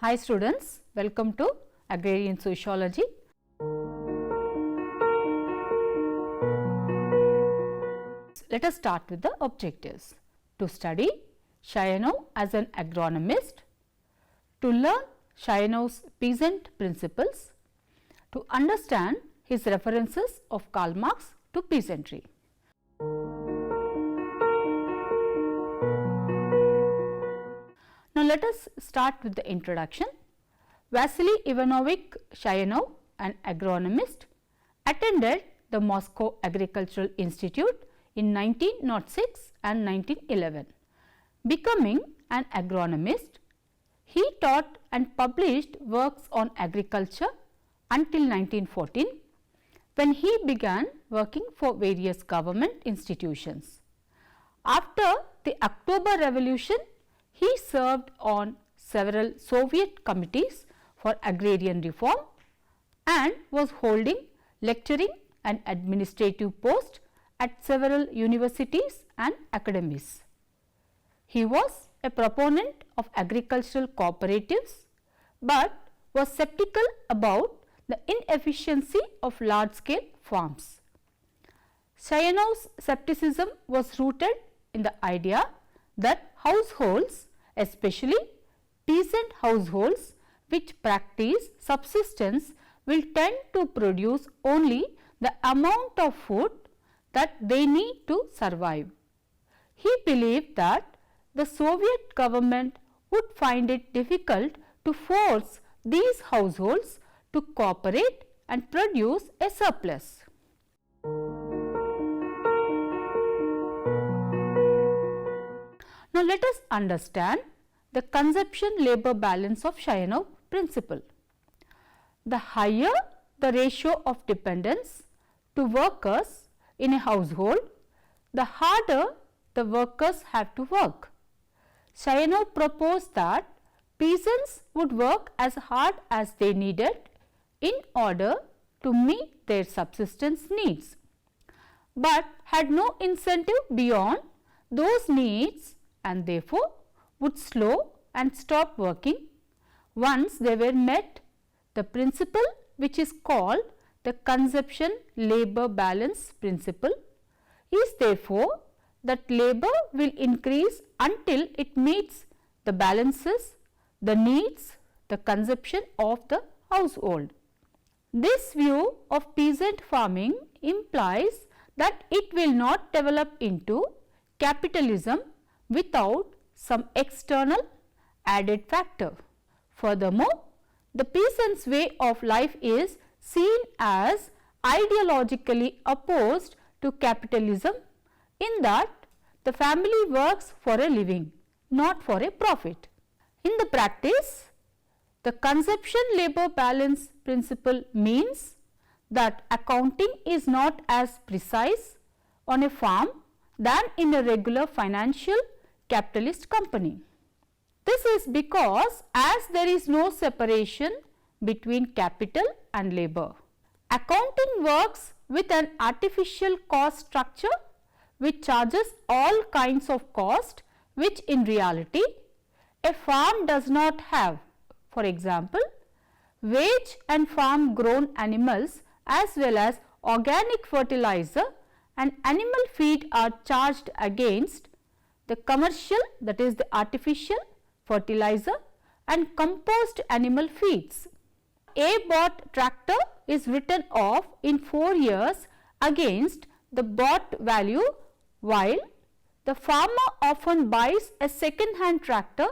Hi students, welcome to Agrarian Sociology. Let us start with the objectives. To study Chayanov as an agronomist, to learn Chayanov's peasant principles, to understand his references of Karl Marx to peasantry. Now let us start with the introduction. Vasily Ivanovich Chayanov, an agronomist, attended the Moscow Agricultural Institute in 1906 and 1911. Becoming an agronomist, he taught and published works on agriculture until 1914, when he began working for various government institutions. After the October Revolution, he served on several Soviet committees for agrarian reform and was holding lecturing and administrative posts at several universities and academies. He was a proponent of agricultural cooperatives, but was skeptical about the inefficiency of large-scale farms. Chayanov's skepticism was rooted in the idea that households, especially peasant households which practice subsistence, will tend to produce only the amount of food that they need to survive. He believed that the Soviet government would find it difficult to force these households to cooperate and produce a surplus. Now let us understand the consumption-labor balance of Chayanov principle. The higher the ratio of dependence to workers in a household, the harder the workers have to work. Chayanov proposed that peasants would work as hard as they needed in order to meet their subsistence needs, but had no incentive beyond those needs and therefore would slow and stop working once they were met. The principle, which is called the consumption-labor balance principle, is therefore that labor will increase until it meets the balances, the needs, the consumption of the household. This view of peasant farming implies that it will not develop into capitalism without some external added factor. Furthermore, the peasant's way of life is seen as ideologically opposed to capitalism, in that the family works for a living, not for a profit. In the practice, the consumption-labor balance principle means that accounting is not as precise on a farm than in a regular financial capitalist company. This is because as there is no separation between capital and labor, accounting works with an artificial cost structure which charges all kinds of cost which in reality a farm does not have. For example, wage and farm grown animals as well as organic fertilizer and animal feed are charged against the commercial, that is the artificial fertilizer and compost animal feeds. A bought tractor is written off in 4 years against the bought value, while the farmer often buys a second hand tractor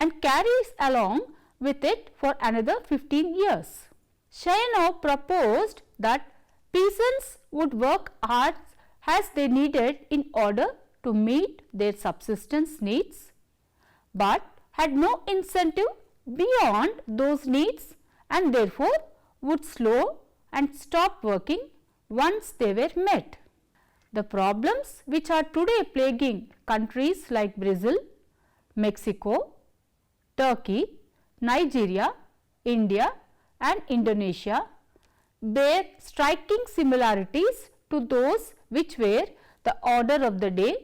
and carries along with it for another 15 years. Chayanov proposed that peasants would work hard as they needed in order to meet their subsistence needs, but had no incentive beyond those needs and therefore would slow and stop working once they were met. The problems which are today plaguing countries like Brazil, Mexico, Turkey, Nigeria, India and Indonesia bear striking similarities to those which were the order of the day,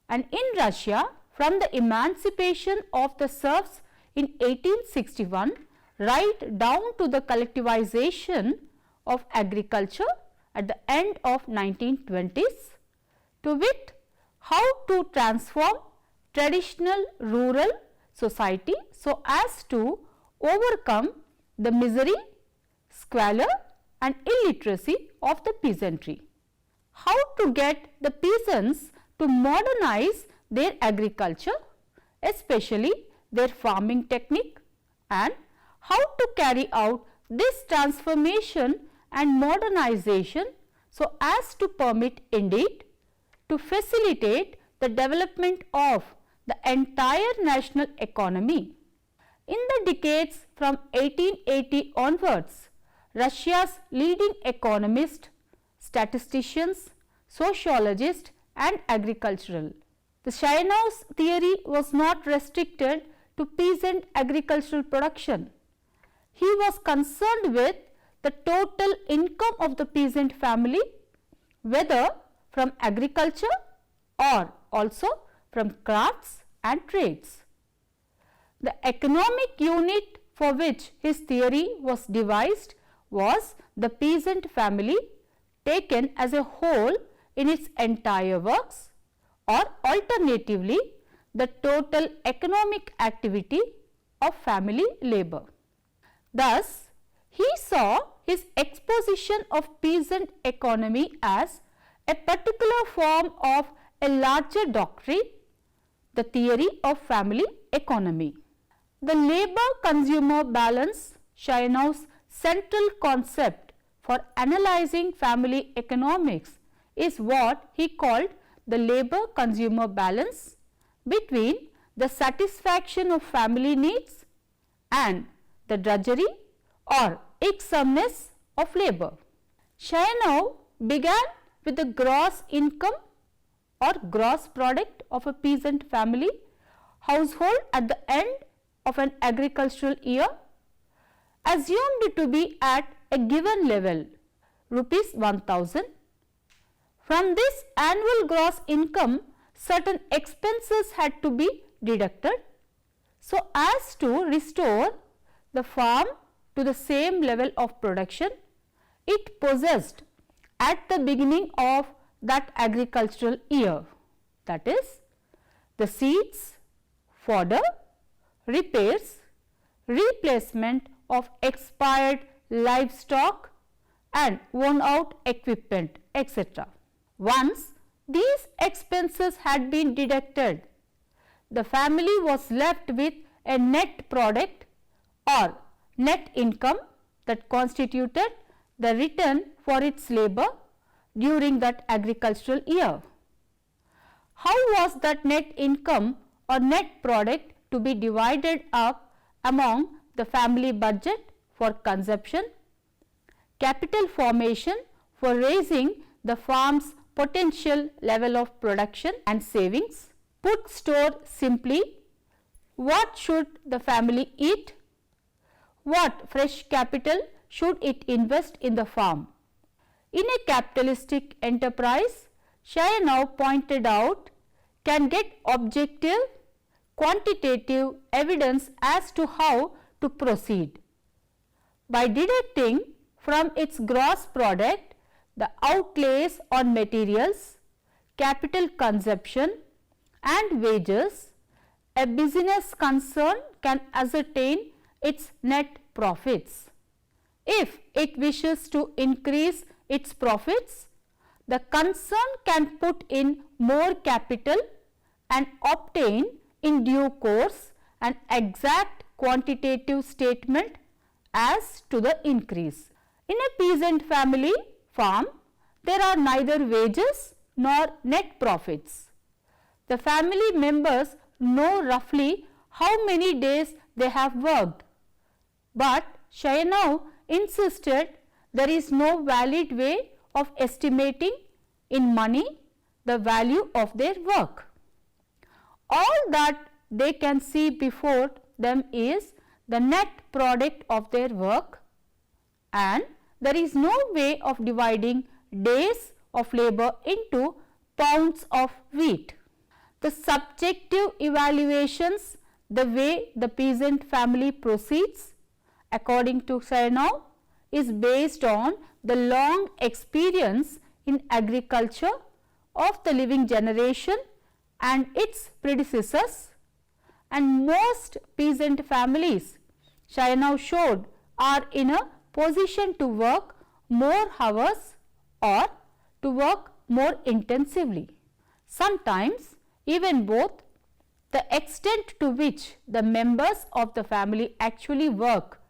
and in Russia from the emancipation of the serfs in 1861 right down to the collectivization of agriculture at the end of 1920s, to wit, how to transform traditional rural society so as to overcome the misery, squalor and illiteracy of the peasantry. How to get the peasants to modernize their agriculture, especially their farming technique, and how to carry out this transformation and modernization so as to permit indeed to facilitate the development of the entire national economy. In the decades from 1880 onwards, Russia's leading economists, statisticians, sociologists and agricultural. The Chayanov's theory was not restricted to peasant agricultural production. He was concerned with the total income of the peasant family, whether from agriculture or also from crafts and trades. The economic unit for which his theory was devised was the peasant family taken as a whole in its entire works, or alternatively the total economic activity of family labour. Thus, he saw his exposition of peasant economy as a particular form of a larger doctrine, the theory of family economy. The labour-consumer balance, Chayanov's central concept for analyzing family economics, is what he called the labour-consumer balance between the satisfaction of family needs and the drudgery or irksomeness of labour. Chayanov began with the gross income or gross product of a peasant family household at the end of an agricultural year, assumed to be at a given level, rupees 1000. From this annual gross income, certain expenses had to be deducted so as to restore the farm to the same level of production it possessed at the beginning of that agricultural year, that is, the seeds, fodder, repairs, replacement of expired livestock and worn out equipment, etc. Once these expenses had been deducted, the family was left with a net product or net income that constituted the return for its labour during that agricultural year. How was that net income or net product to be divided up among the family budget for consumption, capital formation for raising the farm's potential level of production and savings? Put store simply, what should the family eat? What fresh capital should it invest in the farm? In a capitalistic enterprise, Chayanov pointed out, can get objective, quantitative evidence as to how to proceed. By deducting from its gross product the outlays on materials, capital consumption and wages, a business concern can ascertain its net profits. If it wishes to increase its profits, the concern can put in more capital and obtain in due course an exact quantitative statement as to the increase. In a peasant family farm, there are neither wages nor net profits. The family members know roughly how many days they have worked, but Chayanov insisted there is no valid way of estimating in money the value of their work. All that they can see before them is the net product of their work, and there is no way of dividing days of labour into pounds of wheat. The subjective evaluations the way the peasant family proceeds, according to Chayanov, is based on the long experience in agriculture of the living generation and its predecessors, and most peasant families, Chayanov showed, are in a position to work more hours or to work more intensively. Sometimes even both. The extent to which the members of the family actually work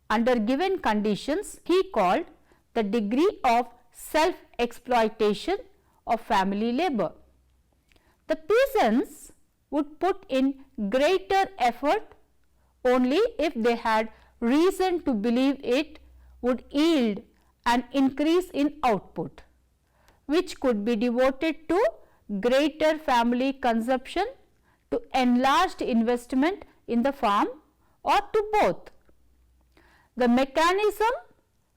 under given conditions he called the degree of self-exploitation of family labor. The peasants would put in greater effort only if they had reason to believe it would yield an increase in output, which could be devoted to greater family consumption, to enlarged investment in the farm, or to both. The mechanism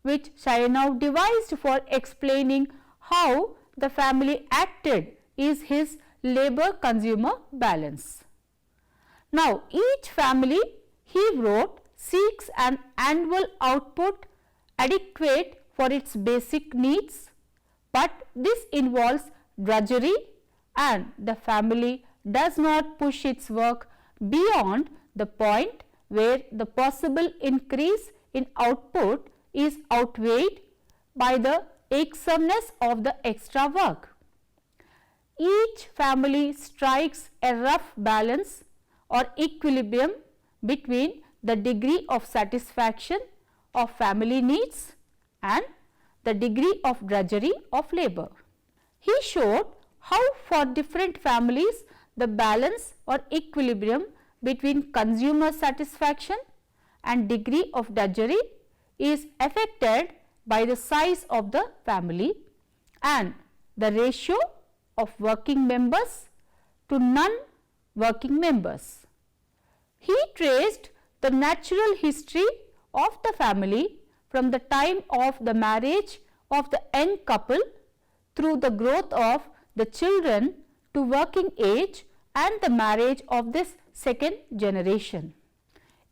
which Chayanov devised for explaining how the family acted is his labor-consumer balance. Now, each family, he wrote, seeks an annual output adequate for its basic needs, but this involves drudgery, and the family does not push its work beyond the point where the possible increase in output is outweighed by the irksomeness of the extra work. Each family strikes a rough balance or equilibrium between the degree of satisfaction of family needs and the degree of drudgery of labor. He showed how for different families the balance or equilibrium between consumer satisfaction and degree of drudgery is affected by the size of the family and the ratio of working members to non-working members. He traced the natural history of the family from the time of the marriage of the young couple through the growth of the children to working age and the marriage of this second generation.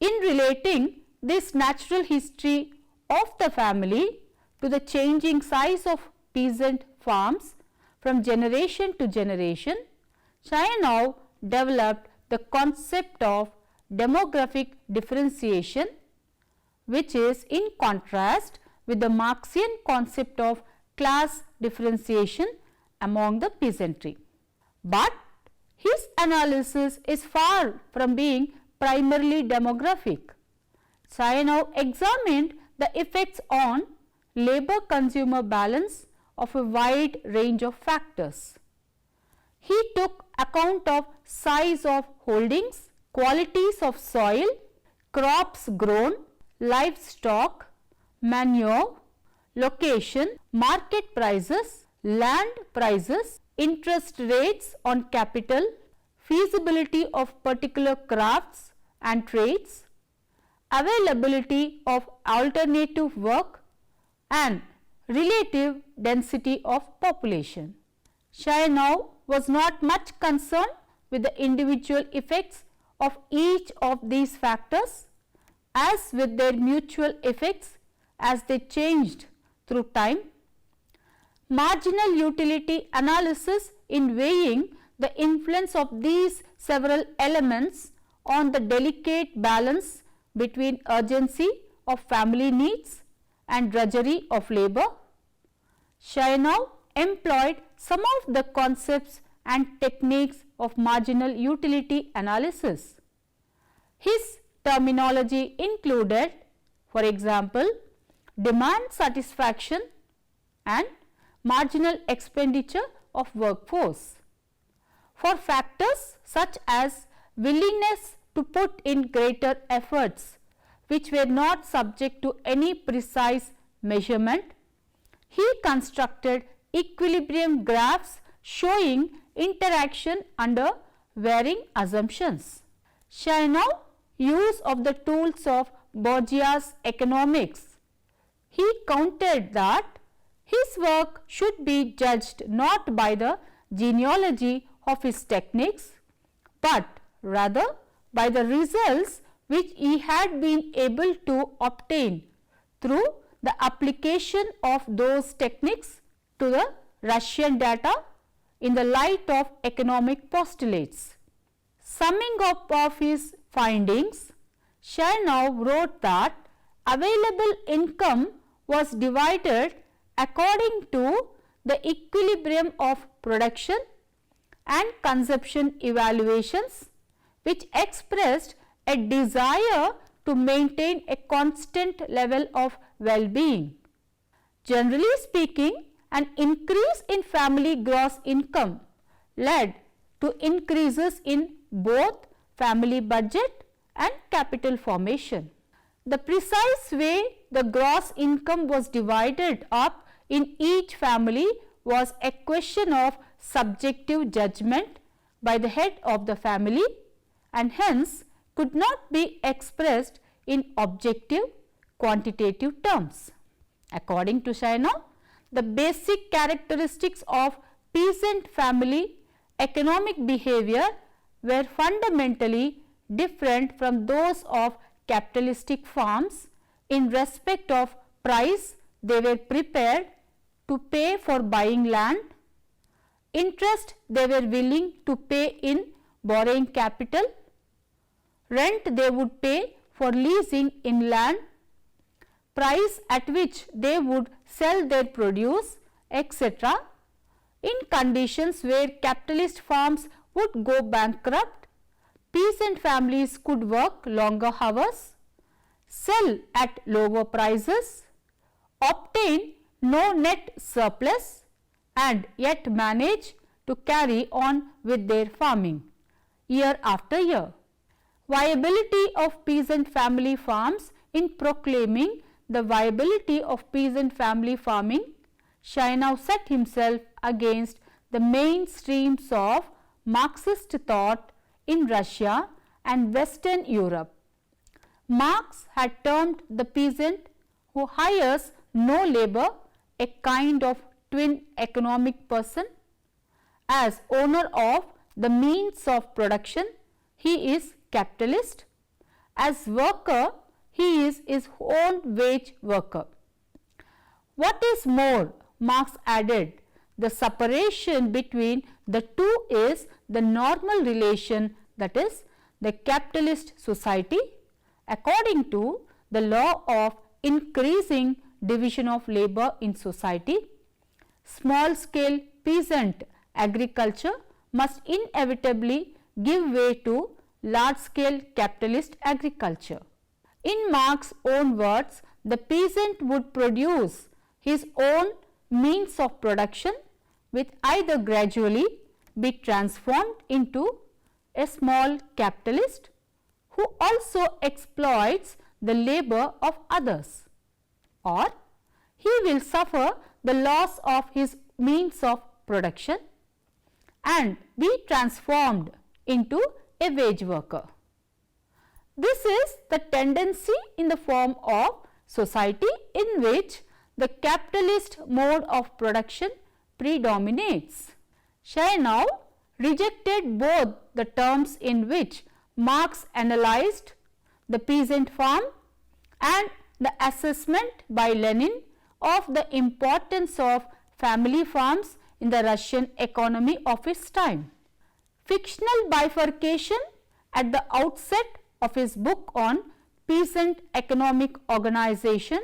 In relating this natural history of the family to the changing size of peasant farms from generation to generation, Chayanov developed the concept of demographic differentiation, which is in contrast with the Marxian concept of class differentiation among the peasantry. But his analysis is far from being primarily demographic. Chayanov examined the effects on labor-consumer balance of a wide range of factors. He took account of size of holdings, qualities of soil, crops grown, livestock, manure, location, market prices, land prices, interest rates on capital, feasibility of particular crafts and trades, availability of alternative work, and relative density of population. Chayanov was not much concerned with the individual effects of each of these factors as with their mutual effects as they changed through time. Marginal utility analysis in weighing the influence of these several elements on the delicate balance between urgency of family needs and drudgery of labor. Chayanov employed some of the concepts and techniques of marginal utility analysis. His terminology included, for example, demand satisfaction and marginal expenditure of workforce. For factors such as willingness to put in greater efforts which were not subject to any precise measurement, he constructed equilibrium graphs showing interaction under varying assumptions. Chayanov use of the tools of bourgeois economics. He countered that his work should be judged not by the genealogy of his techniques, but rather by the results which he had been able to obtain through the application of those techniques to the Russian data in the light of economic postulates. Summing up of his findings, Chayanov wrote that available income was divided according to the equilibrium of production and consumption evaluations, which expressed a desire to maintain a constant level of well-being. Generally speaking, an increase in family gross income led to increases in both family budget and capital formation. The precise way the gross income was divided up in each family was a question of subjective judgment by the head of the family and hence could not be expressed in objective quantitative terms. According to Chayanov, the basic characteristics of peasant family economic behavior were fundamentally different from those of capitalistic farms in respect of price they were prepared to pay for buying land, interest they were willing to pay in borrowing capital, rent they would pay for leasing in land, price at which they would sell their produce, etc. In conditions where capitalist farms would go bankrupt, peasant families could work longer hours, sell at lower prices, obtain no net surplus and yet manage to carry on with their farming year after year. Viability of peasant family farms. In proclaiming the viability of peasant family farming, Chayanov set himself against the mainstreams of Marxist thought in Russia and Western Europe. Marx had termed the peasant who hires no labor a kind of twin economic person. As owner of the means of production, he is capitalist. As worker, he is his own wage worker. What is more, Marx added, the separation between the two is the normal relation, that is, the capitalist society, according to the law of increasing division of labor in society. Small scale peasant agriculture must inevitably give way to large scale capitalist agriculture. In Marx's own words, the peasant would produce his own means of production which either gradually be transformed into a small capitalist who also exploits the labor of others, or he will suffer the loss of his means of production and be transformed into a wage worker. This is the tendency in the form of society in which the capitalist mode of production predominates. Chayanov rejected both the terms in which Marx analyzed the peasant farm and the assessment by Lenin of the importance of family farms in the Russian economy of its time. Fictional bifurcation at the outset of his book on peasant economic organization,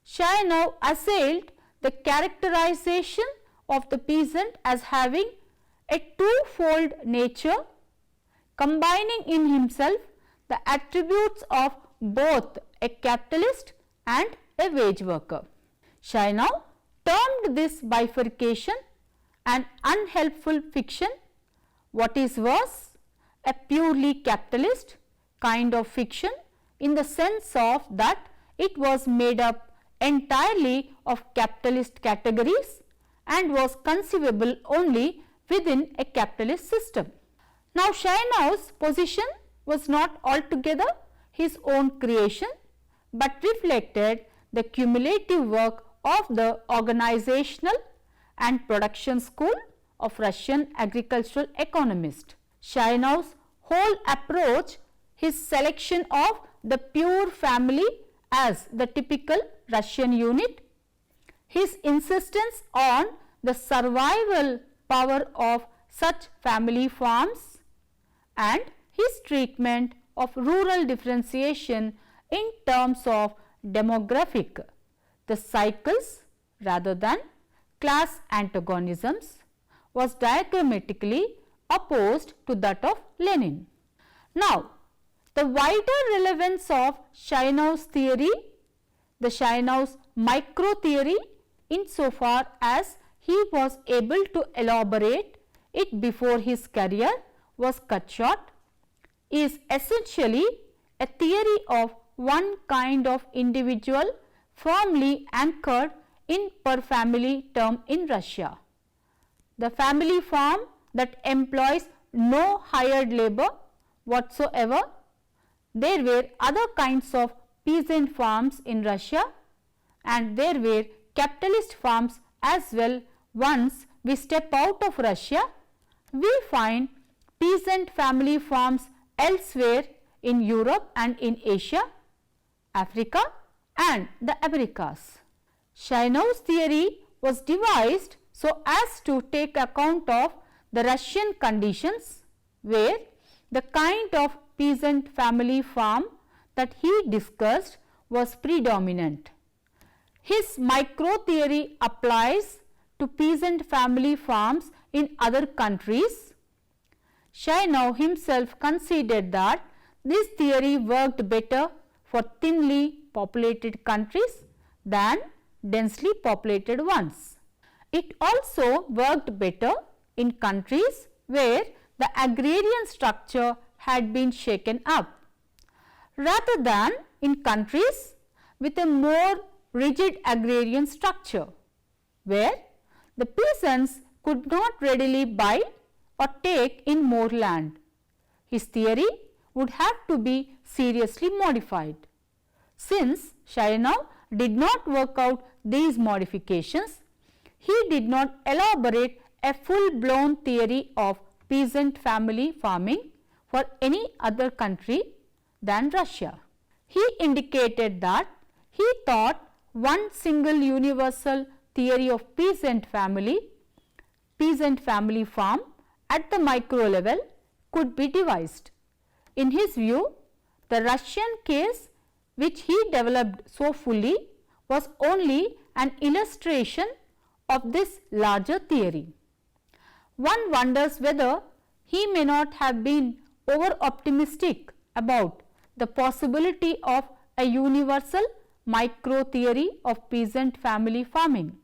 Chayanov assailed the characterization of the peasant as having a twofold nature, combining in himself the attributes of both a capitalist and a wage worker. Chayanov termed this bifurcation an unhelpful fiction, what is worse, a purely capitalist kind of fiction, in the sense of that it was made up entirely of capitalist categories and was conceivable only within a capitalist system. Now, Chayanov's position was not altogether his own creation, but reflected the cumulative work of the organizational and production school of Russian agricultural economist. Chayanov's whole approach his selection of the pure family as the typical Russian unit, his insistence on the survival power of such family farms, and his treatment of rural differentiation in terms of demographic, the cycles rather than class antagonisms, was diagrammatically opposed to that of Lenin. Now, the wider relevance of Chayanov's theory, the Chayanov's micro theory, insofar as he was able to elaborate it before his career was cut short, is essentially a theory of one kind of individual firmly anchored in per family term in Russia. The family farm that employs no hired labor whatsoever. There were other kinds of peasant farms in Russia, and there were capitalist farms as well. Once we step out of Russia, we find peasant family farms elsewhere in Europe and in Asia, Africa and the Americas. Chayanov's theory was devised so as to take account of the Russian conditions, where the kind of peasant family farm that he discussed was predominant. His micro theory applies to peasant family farms in other countries. Chayanov himself considered that this theory worked better for thinly populated countries than densely populated ones. It also worked better in countries where the agrarian structure had been shaken up, rather than in countries with a more rigid agrarian structure, where the peasants could not readily buy or take in more land. His theory would have to be seriously modified. Since Chayanov did not work out these modifications, he did not elaborate a full-blown theory of peasant family farming for any other country than Russia. He indicated that he thought one single universal theory of peasant family farm at the micro level could be devised. In his view, the Russian case, which he developed so fully, was only an illustration of this larger theory. One wonders whether he may not have been over optimistic about the possibility of a universal micro theory of peasant family farming.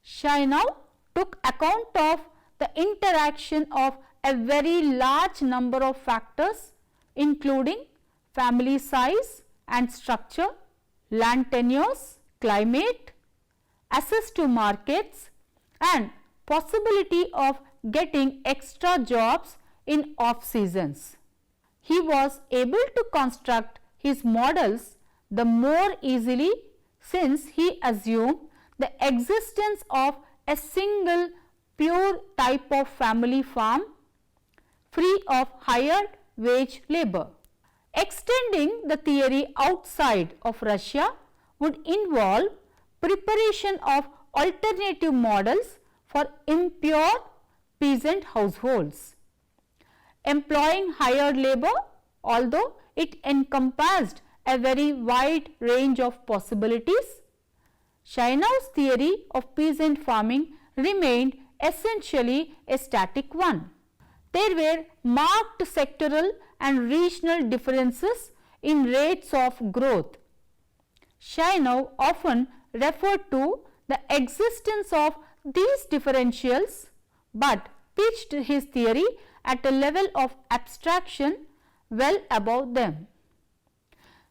Chayanov took account of the interaction of a very large number of factors, including family size and structure, land tenures, climate, access to markets, and possibility of getting extra jobs in off seasons. He was able to construct his models the more easily since he assumed the existence of a single pure type of family farm free of hired wage labor. Extending the theory outside of Russia would involve preparation of alternative models for impure peasant households. Employing hired labor, although it encompassed a very wide range of possibilities, Chayanov's theory of peasant farming remained essentially a static one. There were marked sectoral and regional differences in rates of growth. Chayanov often referred to the existence of these differentials, but pitched his theory at a level of abstraction well above them.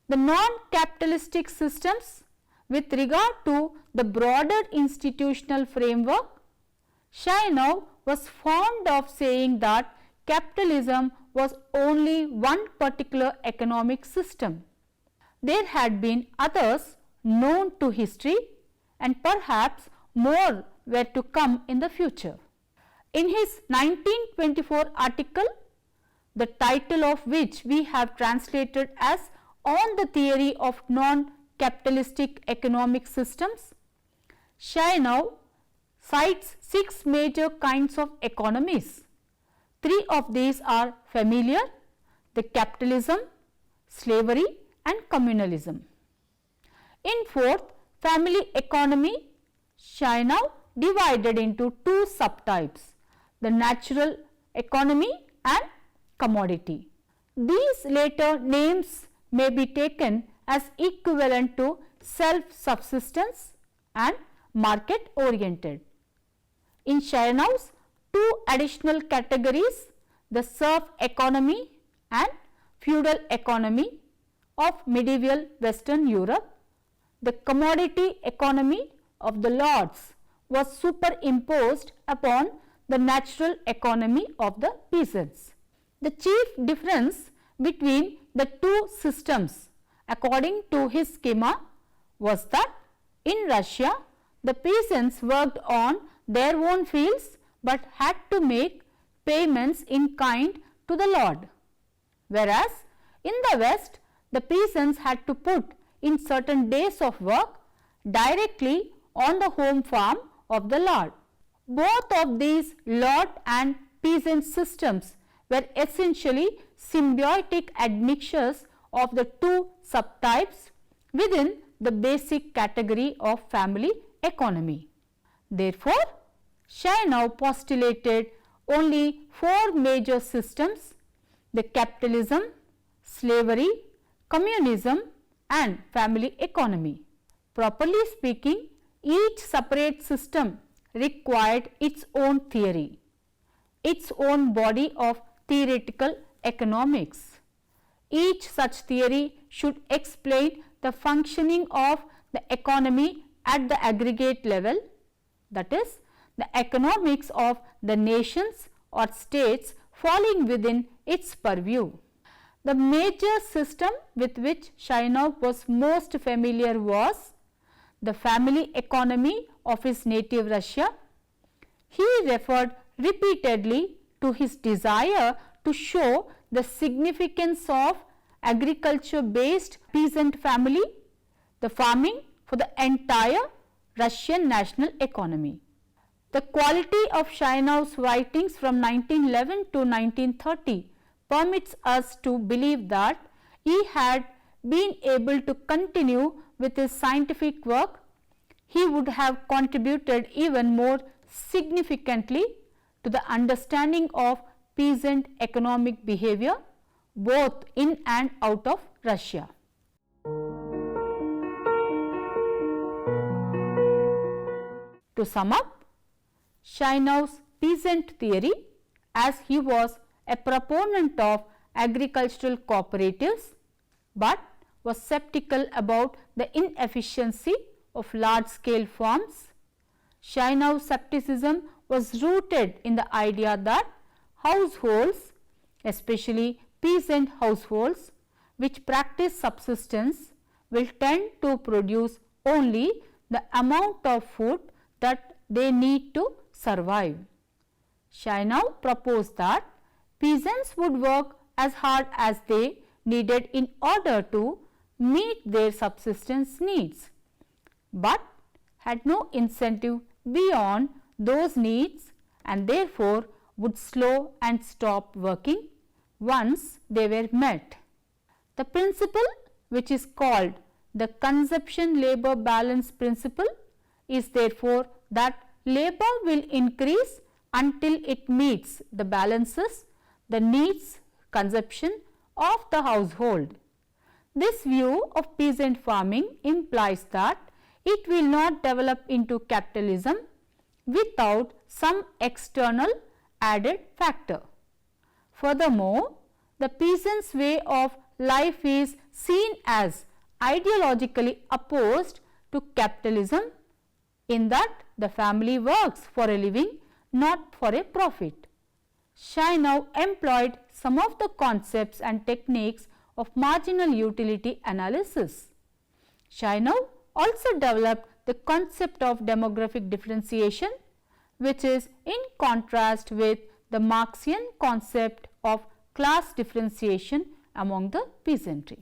The non-capitalistic systems, with regard to the broader institutional framework, Chayanov was fond of saying that capitalism was only one particular economic system. There had been others known to history, and perhaps more were to come in the future. In his 1924 article, the title of which we have translated as On the Theory of Non-Capitalistic Economic Systems, Chayanov cites 6 major kinds of economies. 3 of these are familiar: the capitalism, slavery and communalism. In fourth, family economy, Chayanov divided into 2 subtypes, the natural economy and commodity. These later names may be taken as equivalent to self-subsistence and market oriented. In Chayanov's 2 additional categories, the serf economy and feudal economy of medieval Western Europe, the commodity economy of the lords was superimposed upon the natural economy of the peasants. The chief difference between the 2 systems, according to his schema, was that in Russia the peasants worked on their own fields but had to make payments in kind to the lord, whereas in the West the peasants had to put in certain days of work directly on the home farm of the lord. Both of these lord and peasant systems were essentially symbiotic admixtures of the 2 subtypes within the basic category of family economy. Therefore, Chayanov postulated only 4 major systems: the capitalism, slavery, communism and family economy. Properly speaking, each separate system required its own theory, its own body of theoretical economics. Each such theory should explain the functioning of the economy at the aggregate level, that is, the economics of the nations or states falling within its purview. The major system with which Chayanov was most familiar was the family economy of his native Russia. He referred repeatedly to his desire to show the significance of agriculture based peasant family, the farming for the entire Russian national economy. The quality of Chayanov's writings from 1911 to 1930 permits us to believe that he had been able to continue with his scientific work. He would have contributed even more significantly to the understanding of peasant economic behavior both in and out of Russia. To sum up, Chayanov's peasant theory, as he was a proponent of agricultural cooperatives, but was skeptical about the inefficiency of large scale farms. Chayanov's skepticism was rooted in the idea that households, especially peasant households, which practice subsistence, will tend to produce only the amount of food that they need to survive. Chayanov proposed that peasants would work as hard as they needed in order to meet their subsistence needs, but had no incentive beyond those needs and therefore would slow and stop working once they were met. The principle, which is called the consumption labor balance principle, is therefore that labor will increase until it meets the balances, the needs, consumption of the household. This view of peasant farming implies that it will not develop into capitalism without some external added factor. Furthermore, the peasant's way of life is seen as ideologically opposed to capitalism, in that the family works for a living, not for a profit. Chayanov employed some of the concepts and techniques of marginal utility analysis. Chayanov also developed the concept of demographic differentiation, which is in contrast with the Marxian concept of class differentiation among the peasantry.